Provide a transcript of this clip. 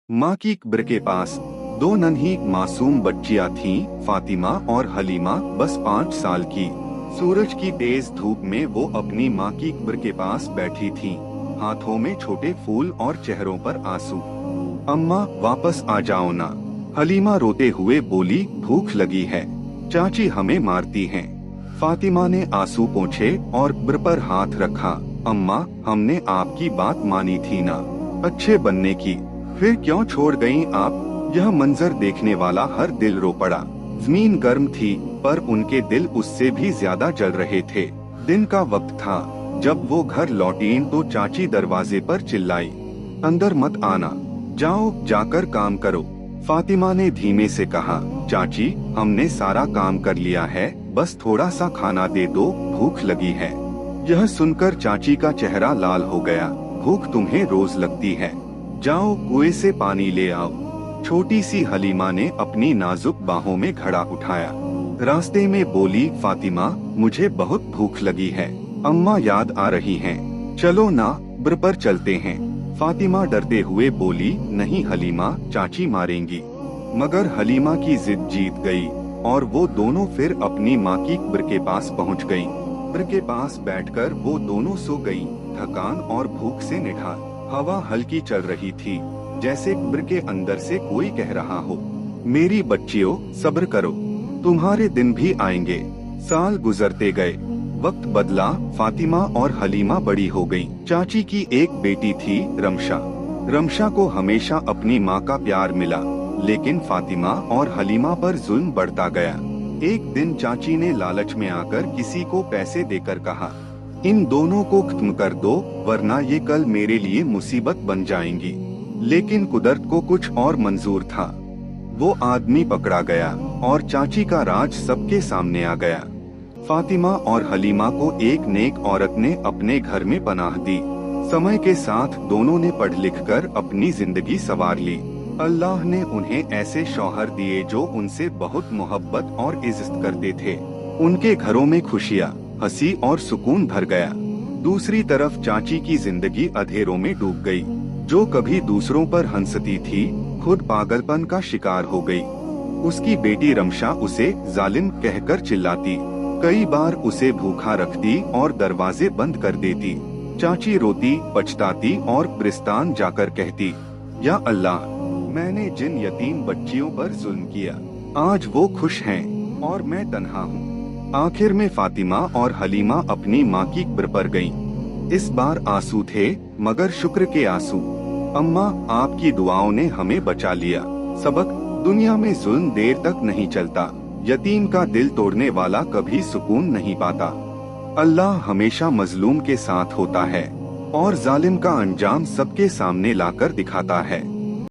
माँ की कब्र के पास दो नन्ही मासूम बच्चियां थीं, फातिमा और हलीमा, बस 5 साल की। सूरज की तेज धूप में वो अपनी माँ की कब्र के पास बैठी थीं, हाथों में छोटे फूल और चेहरों पर आंसू। अम्मा वापस आ जाओ ना, हलीमा रोते हुए बोली, भूख लगी है, चाची हमें मारती हैं। फातिमा ने आंसू पोंछे और कब्र पर हाथ रखा। अम्मा, हमने आपकी बात मानी थी ना, अच्छे बनने की, फिर क्यों छोड़ गईं आप? यह मंजर देखने वाला हर दिल रो पड़ा। जमीन गर्म थी, पर उनके दिल उससे भी ज्यादा जल रहे थे। दिन का वक्त था। जब वो घर लौटीं तो चाची दरवाजे पर चिल्लाई, अंदर मत आना, जाओ जाकर काम करो। फातिमा ने धीमे से कहा, चाची हमने सारा काम कर लिया है, बस थोड़ा सा खाना दे दो, भूख लगी है। यह सुनकर चाची का चेहरा लाल हो गया। भूख तुम्हें रोज लगती है, जाओ कुएं से पानी ले आओ। छोटी सी हलीमा ने अपनी नाजुक बाहों में घड़ा उठाया। रास्ते में बोली, फातिमा मुझे बहुत भूख लगी है, अम्मा याद आ रही हैं, चलो ना कब्र पर चलते हैं। फातिमा डरते हुए बोली, नहीं हलीमा, चाची मारेंगी। मगर हलीमा की जिद जीत गई और वो दोनों फिर अपनी माँ की कब्र के पास पहुँच गयीं। कब्र के पास बैठकर वो दोनों सो गयीं, थकान और भूख से निढाल। हवा हल्की चल रही थी, जैसे कब्र के अंदर से कोई कह रहा हो, मेरी बच्चियों सब्र करो, तुम्हारे दिन भी आएंगे। साल गुजरते गए, वक्त बदला, फातिमा और हलीमा बड़ी हो गईं। चाची की एक बेटी थी, रमशा। रमशा को हमेशा अपनी माँ का प्यार मिला, लेकिन फातिमा और हलीमा पर जुल्म बढ़ता गया। एक दिन चाची ने लालच में आकर किसी को पैसे देकर कहा, इन दोनों को खत्म कर दो, वरना ये कल मेरे लिए मुसीबत बन जाएंगी। लेकिन कुदरत को कुछ और मंजूर था। वो आदमी पकड़ा गया और चाची का राज सबके सामने आ गया। फातिमा और हलीमा को एक नेक औरत ने अपने घर में पनाह दी। समय के साथ दोनों ने पढ़ लिख कर अपनी जिंदगी संवार ली। अल्लाह ने उन्हें ऐसे शौहर दिए जो उनसे बहुत मोहब्बत और इज्जत करते थे। उनके घरों में खुशियाँ, हंसी और सुकून भर गया। दूसरी तरफ चाची की जिंदगी अंधेरों में डूब गई। जो कभी दूसरों पर हंसती थी, खुद पागलपन का शिकार हो गई। उसकी बेटी रमशा उसे जालिम कहकर चिल्लाती, कई बार उसे भूखा रखती और दरवाजे बंद कर देती। चाची रोती, पछताती और कब्रिस्तान जाकर कहती, या अल्लाह, मैंने जिन यतीम बच्चियों पर जुल्म किया, आज वो खुश हैं और मैं तन्हा हूँ। आखिर में फातिमा और हलीमा अपनी माँ की कब्र पर गईं। इस बार आंसू थे, मगर शुक्र के आंसू। अम्मा, आपकी दुआओं ने हमें बचा लिया। सबक, दुनिया में जुल्म देर तक नहीं चलता, यतीम का दिल तोड़ने वाला कभी सुकून नहीं पाता। अल्लाह हमेशा मजलूम के साथ होता है और जालिम का अंजाम सबके सामने लाकर दिखाता है।